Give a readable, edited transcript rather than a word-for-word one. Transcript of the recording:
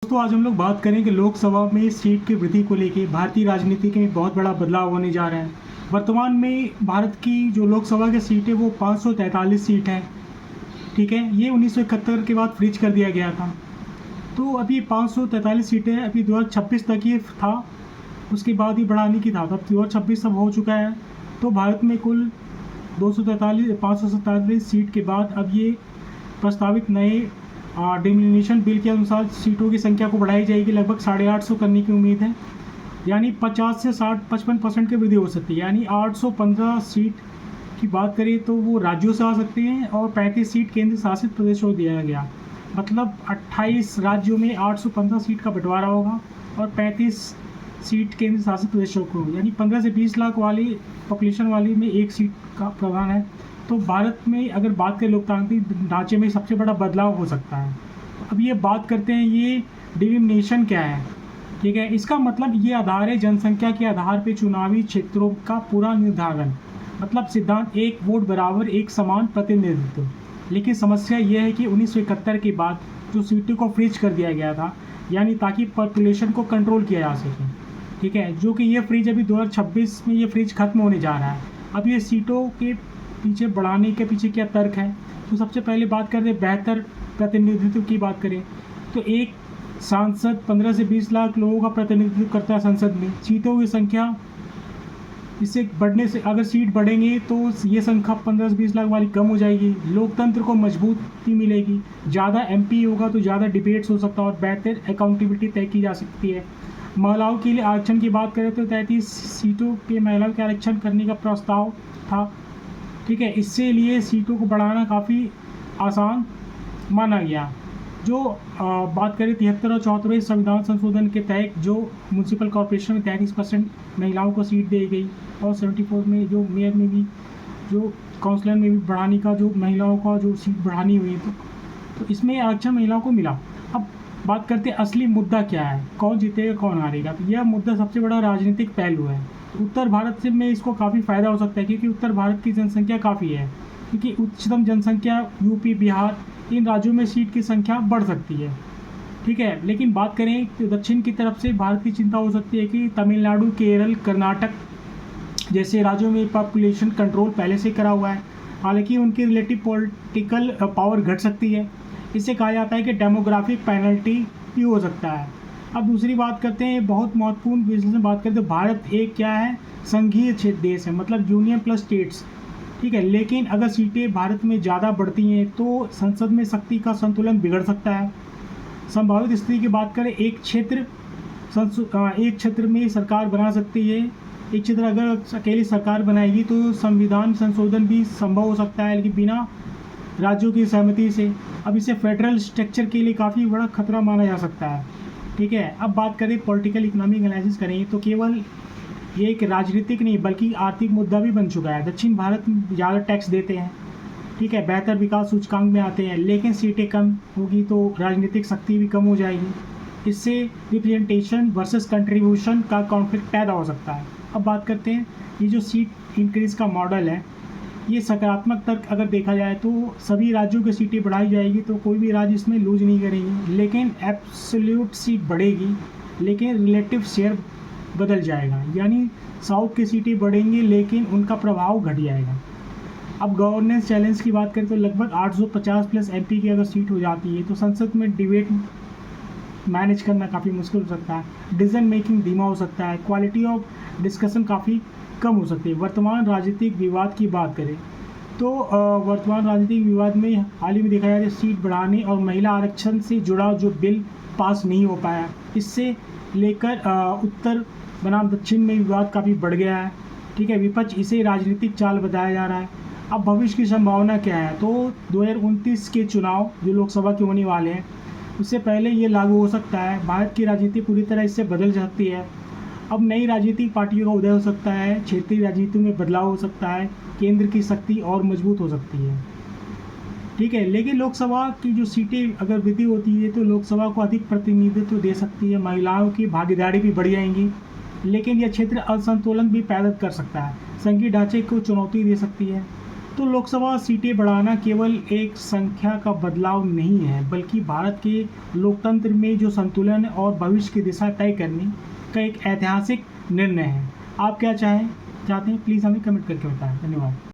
दोस्तों आज हम लोग बात करेंगे लोकसभा में सीट की वृद्धि को लेकर भारतीय राजनीति में बहुत बड़ा बदलाव होने जा रहा है। वर्तमान में भारत की जो लोकसभा की सीट है वो 543 सीट है। ठीक है, ये 1971 के बाद फ्रीज कर दिया गया था। तो अभी 543 सीटें अभी 2026 तक ये था, उसके बाद ही बढ़ाने की था। तब 2026 सब हो चुका है। तो भारत में कुल 547 सीट के बाद अब ये प्रस्तावित नए डिमिनिशन बिल के अनुसार सीटों की संख्या को बढ़ाई जाएगी। लगभग 850 करने की उम्मीद है, यानी 50 से 55% की वृद्धि हो सकती है। यानी 815 सीट की बात करें तो वो राज्यों से आ सकते हैं और 35 सीट केंद्र शासित प्रदेशों को दिया गया। मतलब 28 राज्यों में 815 सीट का बंटवारा होगा और 35 सीट केंद्र शासित प्रदेशों को, यानी 15 से 20 लाख वाली पॉपुलेशन वाली में एक सीट का प्रावधान है। तो भारत में अगर बात करें लोकतांत्रिक ढांचे में सबसे बड़ा बदलाव हो सकता है। अब ये बात करते हैं ये डिलिमिनेशन क्या है। ठीक है, इसका मतलब ये आधार है जनसंख्या के आधार पर चुनावी क्षेत्रों का पूरा निर्धारण। मतलब सिद्धांत एक वोट बराबर एक समान प्रतिनिधित्व। लेकिन समस्या ये है कि 1971 के बाद जो सीटों को फ्रीज कर दिया गया था, यानी ताकि पॉपुलेशन को कंट्रोल किया जा सके। ठीक है, जो कि ये फ्रीज अभी 2026 में ये फ्रीज खत्म होने जा रहा है। अब ये सीटों के पीछे बढ़ाने के पीछे क्या तर्क है, तो सबसे पहले बात करते हैं बेहतर प्रतिनिधित्व की बात करें तो एक सांसद 15 से 20 लाख लोगों का प्रतिनिधित्व करता है संसद में। सीटों की संख्या इससे बढ़ने से, अगर सीट बढ़ेंगे तो ये संख्या 15 से 20 लाख वाली कम हो जाएगी। लोकतंत्र को मजबूती मिलेगी, ज़्यादा एमपी होगा तो ज़्यादा डिबेट्स हो सकता है और बेहतर अकाउंटेबिलिटी तय की जा सकती है। महिलाओं के लिए आरक्षण की बात करें तो 33 सीटों के महिलाओं के आरक्षण करने का प्रस्ताव था। ठीक है, इससे लिए सीटों को बढ़ाना काफ़ी आसान माना गया। जो बात करें 73 और 74वें संविधान संशोधन के तहत जो म्यूनसिपल कॉर्पोरेशन में 33% महिलाओं को सीट दी गई और 74 में जो मेयर में भी, जो काउंसलर में भी बढ़ाने का, जो महिलाओं का जो सीट बढ़ानी हुई तो इसमें आरक्षण महिलाओं को मिला। अब बात करते हैं असली मुद्दा क्या है, कौन जीतेगा कौन हारेगा। तो यह मुद्दा सबसे बड़ा राजनीतिक पहलू है। उत्तर भारत से में इसको काफ़ी फ़ायदा हो सकता है क्योंकि उत्तर भारत की जनसंख्या काफ़ी है, क्योंकि उच्चतम जनसंख्या यूपी, बिहार, इन राज्यों में सीट की संख्या बढ़ सकती है। ठीक है, लेकिन बात करें तो दक्षिण की तरफ से भारत की चिंता हो सकती है कि तमिलनाडु, केरल, कर्नाटक जैसे राज्यों में पॉपुलेशन कंट्रोल पहले से करा हुआ है। हालांकि उनकी रिलेटिव पॉलिटिकल पावर घट सकती है। इससे कहा जाता है कि डेमोग्राफिक पेनल्टी भी हो सकता है। अब दूसरी बात करते हैं, बहुत महत्वपूर्ण विषय से बात करते हैं। भारत एक क्या है, संघीय देश है, मतलब यूनियन प्लस स्टेट्स। ठीक है, लेकिन अगर सीटें भारत में ज़्यादा बढ़ती हैं तो संसद में शक्ति का संतुलन बिगड़ सकता है। संभावित स्थिति की बात करें, एक क्षेत्र में सरकार बना सकती है। एक क्षेत्र अगर अकेली सरकार बनाएगी तो संविधान संशोधन भी संभव हो सकता है, लेकिन बिना राज्यों की सहमति से। अब इसे फेडरल स्ट्रक्चर के लिए काफ़ी बड़ा खतरा माना जा सकता है। ठीक है, अब बात करें पॉलिटिकल इकोनॉमिक एनालिसिस करें तो केवल ये एक राजनीतिक नहीं बल्कि आर्थिक मुद्दा भी बन चुका है। दक्षिण भारत में ज़्यादा टैक्स देते हैं, ठीक है, बेहतर विकास सूचकांक में आते हैं, लेकिन सीटें कम होगी तो राजनीतिक शक्ति भी कम हो जाएगी। इससे रिप्रेजेंटेशन वर्सेस कंट्रीब्यूशन का कॉन्फ्लिक्ट पैदा हो सकता है। अब बात करते हैं ये जो सीट इंक्रीज़ का मॉडल है, ये सकारात्मक तर्क अगर देखा जाए तो सभी राज्यों की सीटें बढ़ाई जाएगी तो कोई भी राज्य इसमें लूज नहीं करेंगे, लेकिन एब्सोल्यूट सीट बढ़ेगी लेकिन रिलेटिव शेयर बदल जाएगा। यानी साउथ की सीटें बढ़ेंगी लेकिन उनका प्रभाव घट जाएगा। अब गवर्नेंस चैलेंज की बात करें तो लगभग 850 प्लस एमपी की अगर सीट हो जाती है तो संसद में डिबेट मैनेज करना काफ़ी मुश्किल हो सकता है। डिसीजन मेकिंग धीमा हो सकता है, क्वालिटी ऑफ डिस्कशन काफ़ी कम हो सकती है। वर्तमान राजनीतिक विवाद की बात करें तो वर्तमान राजनीतिक विवाद में हाल ही में देखा जाए सीट बढ़ाने और महिला आरक्षण से जुड़ा जो बिल पास नहीं हो पाया, इससे लेकर उत्तर बनाम दक्षिण में विवाद काफ़ी बढ़ गया है। ठीक है, विपक्ष इसे राजनीतिक चाल बताया जा रहा है। अब भविष्य की संभावना क्या है, तो 2029 के चुनाव जो लोकसभा के होने वाले हैं उससे पहले ये लागू हो सकता है। भारत की राजनीति पूरी तरह इससे बदल सकती है। अब नई राजनीतिक पार्टियों का उदय हो सकता है, क्षेत्रीय राजनीति में बदलाव हो सकता है, केंद्र की शक्ति और मजबूत हो सकती है। ठीक है, लेकिन लोकसभा की जो सीटें अगर वृद्धि होती है तो लोकसभा को अधिक प्रतिनिधित्व दे सकती है, महिलाओं की भागीदारी भी बढ़ जाएंगी, लेकिन यह क्षेत्र असंतुलन भी पैदा कर सकता है, संघीय ढांचे को चुनौती दे सकती है। तो लोकसभा सीटें बढ़ाना केवल एक संख्या का बदलाव नहीं है, बल्कि भारत के लोकतंत्र में जो संतुलन और भविष्य की दिशा तय करने का एक ऐतिहासिक निर्णय है। आप क्या चाहते हैं प्लीज़ हमें कमेंट करके बताएं। धन्यवाद।